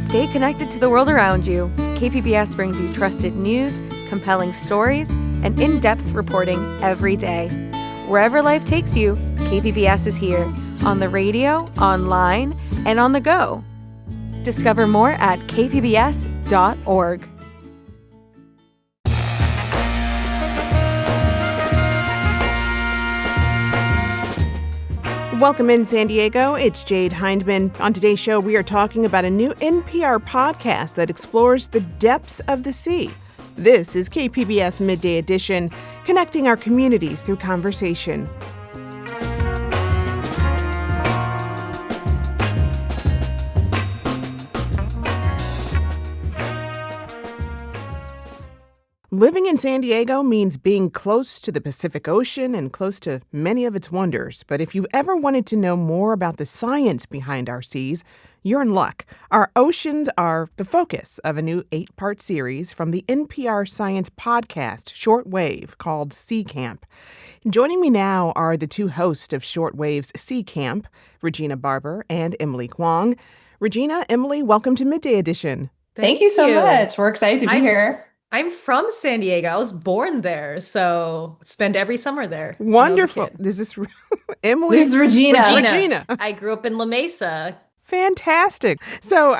Stay connected to the world around you. KPBS brings you trusted news, compelling stories, and in-depth reporting every day. Wherever life takes you, KPBS is here, on the radio, online, and on the go. Discover more at kpbs.org. Welcome in, San Diego. It's Jade Hindman. On today's show, we are talking about a new NPR podcast that explores the depths of the sea. This is KPBS Midday Edition, connecting our communities through conversation. Living in San Diego means being close to the Pacific Ocean and close to many of its wonders. But if you've ever wanted to know more about the science behind our seas, you're in luck. Our oceans are the focus of a new 8-part series from the NPR science podcast, Shortwave, called Sea Camp. Joining me now are the two hosts of Shortwave's Sea Camp, Regina Barber and Emily Kwong. Regina, Emily, welcome to Midday Edition. Thank you so much. We're excited to be here. I'm from San Diego. I was born there, so spend every summer there. Wonderful. Is this Emily? This is Regina. Regina. I grew up in La Mesa. Fantastic. So,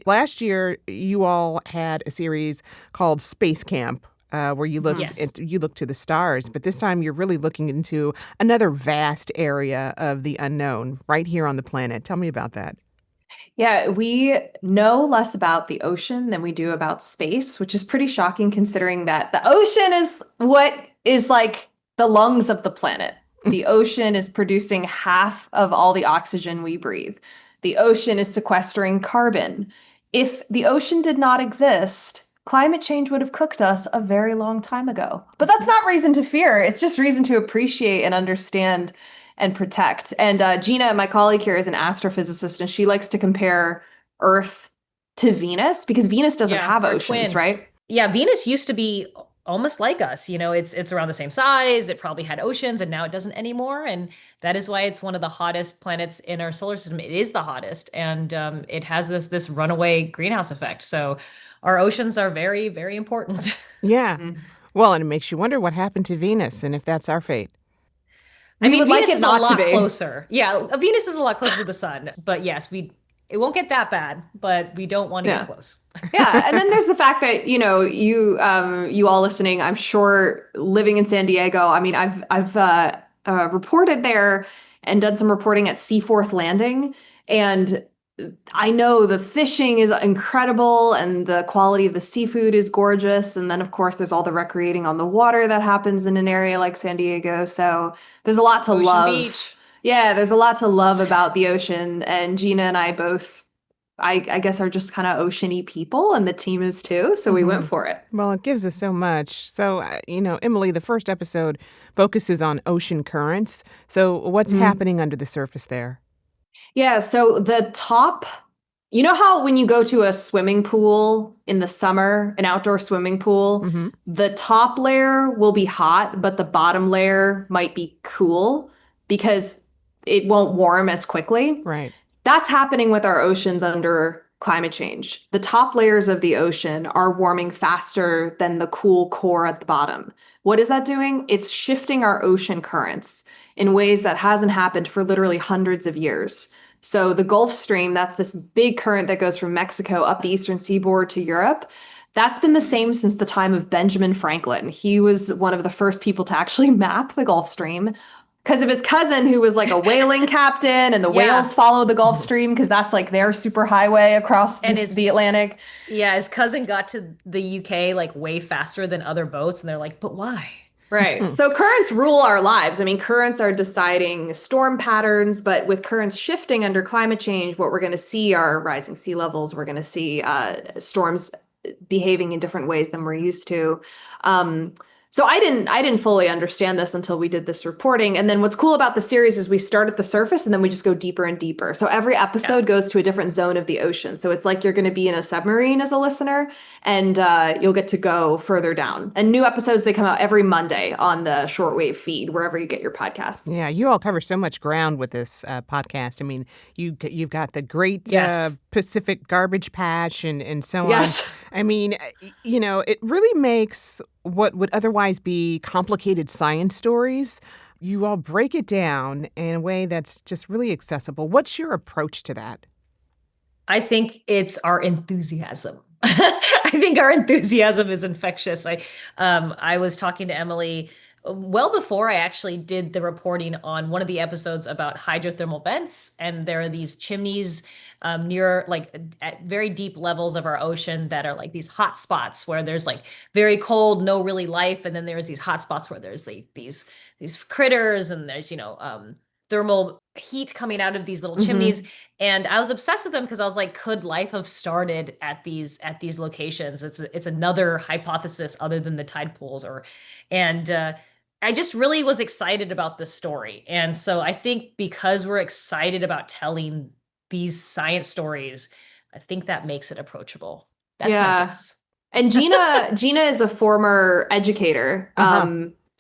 last year you all had a series called Space Camp, where you looked you looked to the stars, but this time you're really looking into another vast area of the unknown right here on the planet. Tell me about that. Yeah, we know less about the ocean than we do about space, which is pretty shocking considering that the ocean is what is like the lungs of the planet. The ocean is producing half of all the oxygen we breathe. The ocean is sequestering carbon. If the ocean did not exist, climate change would have cooked us a very long time ago. But that's not reason to fear. It's just reason to appreciate and understand and protect. And Gina, my colleague here, is an astrophysicist, and she likes to compare Earth to Venus because Venus doesn't have oceans, twin. right? Yeah, Venus used to be almost like us. You know, it's around the same size. It probably had oceans, and now it doesn't anymore. And that is why it's one of the hottest planets in our solar system. It is the hottest, and it has this runaway greenhouse effect. So our oceans are very, very important. Yeah. Well, and it makes you wonder what happened to Venus and if that's our fate. Venus is a lot closer. Yeah, Venus is a lot closer to the sun. But yes, it won't get that bad, but we don't want to get close. Yeah, and then there's the fact that, you all listening, I'm sure living in San Diego, I've reported there and done some reporting at Seaforth Landing, and I know the fishing is incredible and the quality of the seafood is gorgeous. And then, of course, there's all the recreating on the water that happens in an area like San Diego. So there's a lot to love. Beach. Yeah, there's a lot to love about the ocean. And Gina and I both, I guess, are just kind of ocean-y people, and the team is too. So we went for it. Well, it gives us so much. So, Emily, the first episode focuses on ocean currents. So what's happening under the surface there? Yeah, so the top, you know how when you go to a swimming pool in the summer, an outdoor swimming pool, the top layer will be hot, but the bottom layer might be cool because it won't warm as quickly. Right. That's happening with our oceans under climate change. The top layers of the ocean are warming faster than the cool core at the bottom. What is that doing? It's shifting our ocean currents in ways that hasn't happened for literally hundreds of years. So the Gulf Stream, that's this big current that goes from Mexico up the eastern seaboard to Europe. That's been the same since the time of Benjamin Franklin. He was one of the first people to actually map the Gulf Stream because of his cousin, who was like a whaling captain, and the whales follow the Gulf Stream because that's like their superhighway across the Atlantic. Yeah, his cousin got to the UK like way faster than other boats, and they're like, but why? Right. So currents rule our lives. Currents are deciding storm patterns, but with currents shifting under climate change, what we're going to see are rising sea levels. We're going to see storms behaving in different ways than we're used to. So I didn't fully understand this until we did this reporting. And then what's cool about the series is we start at the surface and then we just go deeper and deeper. So every episode goes to a different zone of the ocean. So it's like you're going to be in a submarine as a listener, and you'll get to go further down. And new episodes, they come out every Monday on the shortwave feed, wherever you get your podcasts. Yeah, you all cover so much ground with this podcast. I mean, you've got the great Pacific garbage patch and so on. Yes. I mean, it really makes what would otherwise be complicated science stories, you all break it down in a way that's just really accessible. What's your approach to that? I think it's our enthusiasm. I think our enthusiasm is infectious. I was talking to Emily well before I actually did the reporting on one of the episodes about hydrothermal vents, and there are these chimneys near at very deep levels of our ocean that are like these hot spots where there's like very cold, no really life, and then there's these hot spots where there's like these critters, and there's thermal heat coming out of these little chimneys. And I was obsessed with them because I was like, could life have started at these locations? It's another hypothesis other than the tide pools, and I just really was excited about this story. And so I think because we're excited about telling these science stories, I think that makes it approphicable. That's my guess. And Gina is a former educator.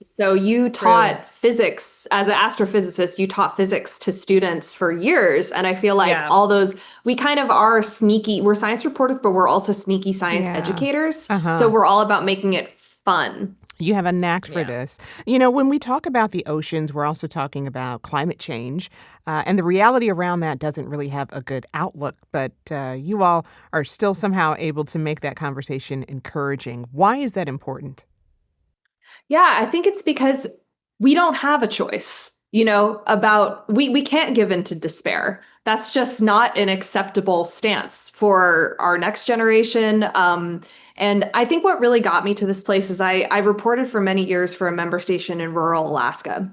So you taught physics as an astrophysicist, you taught physics to students for years. And I feel like all those, we kind of are sneaky, we're science reporters, but we're also sneaky science educators. So we're all about making it fun. You have a knack for this. When we talk about the oceans, we're also talking about climate change. And the reality around that doesn't really have a good outlook. But you all are still somehow able to make that conversation encouraging. Why is that important? Yeah, I think it's because we don't have a choice, we can't give in to despair. That's just not an acceptable stance for our next generation. And I think what really got me to this place is I reported for many years for a member station in rural Alaska.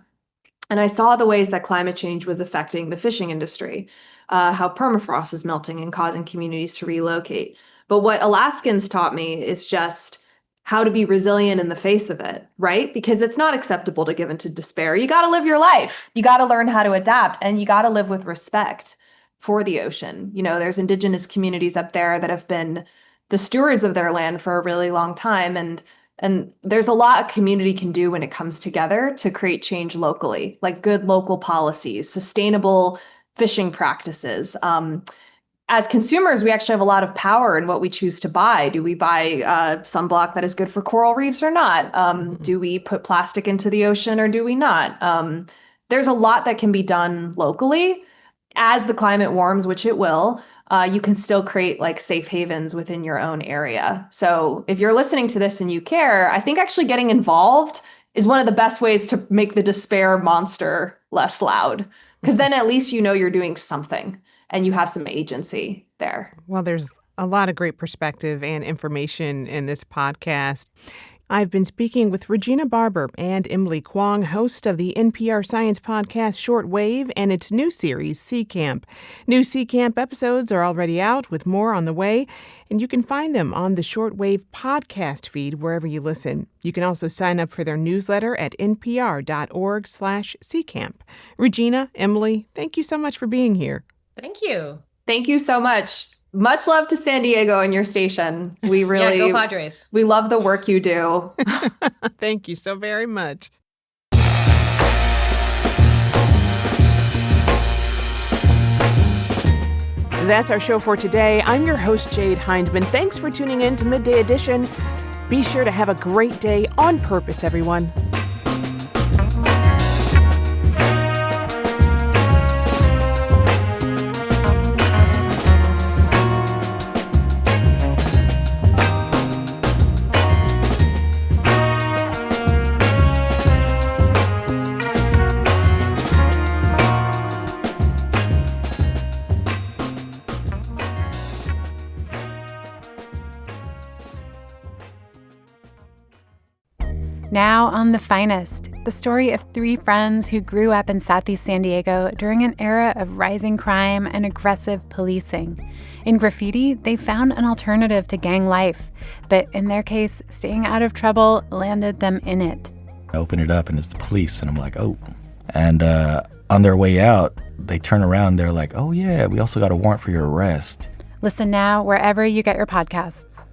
And I saw the ways that climate change was affecting the fishing industry, how permafrost is melting and causing communities to relocate. But what Alaskans taught me is just how to be resilient in the face of it, right? Because it's not acceptable to give into despair. You got to live your life. You got to learn how to adapt, and you got to live with respect for the ocean. There's indigenous communities up there that have been the stewards of their land for a really long time. And there's a lot a community can do when it comes together to create change locally, like good local policies, sustainable fishing practices. As consumers, we actually have a lot of power in what we choose to buy. Do we buy sunblock that is good for coral reefs or not? Do we put plastic into the ocean or do we not? There's a lot that can be done locally. As the climate warms, which it will, you can still create like safe havens within your own area. So if you're listening to this and you care, I think actually getting involved is one of the best ways to make the despair monster less loud, because then at least you're doing something and you have some agency there. Well, there's a lot of great perspective and information in this podcast. I've been speaking with Regina Barber and Emily Kwong, host of the NPR science podcast Shortwave and its new series, Sea Camp. New Sea Camp episodes are already out with more on the way, and you can find them on the Shortwave podcast feed wherever you listen. You can also sign up for their newsletter at npr.org/seacamp. Regina, Emily, thank you so much for being here. Thank you. Thank you so much. Much love to San Diego and your station. We really go Padres. We love the work you do. Thank you so very much. That's our show for today. I'm your host, Jade Hindman. Thanks for tuning in to Midday Edition. Be sure to have a great day on purpose, everyone. Now on The Finest, the story of 3 friends who grew up in Southeast San Diego during an era of rising crime and aggressive policing. In graffiti, they found an alternative to gang life, but in their case, staying out of trouble landed them in it. I open it up and it's the police, and I'm like, oh. And on their way out, they turn around, they're like, oh yeah, we also got a warrant for your arrest. Listen now wherever you get your podcasts.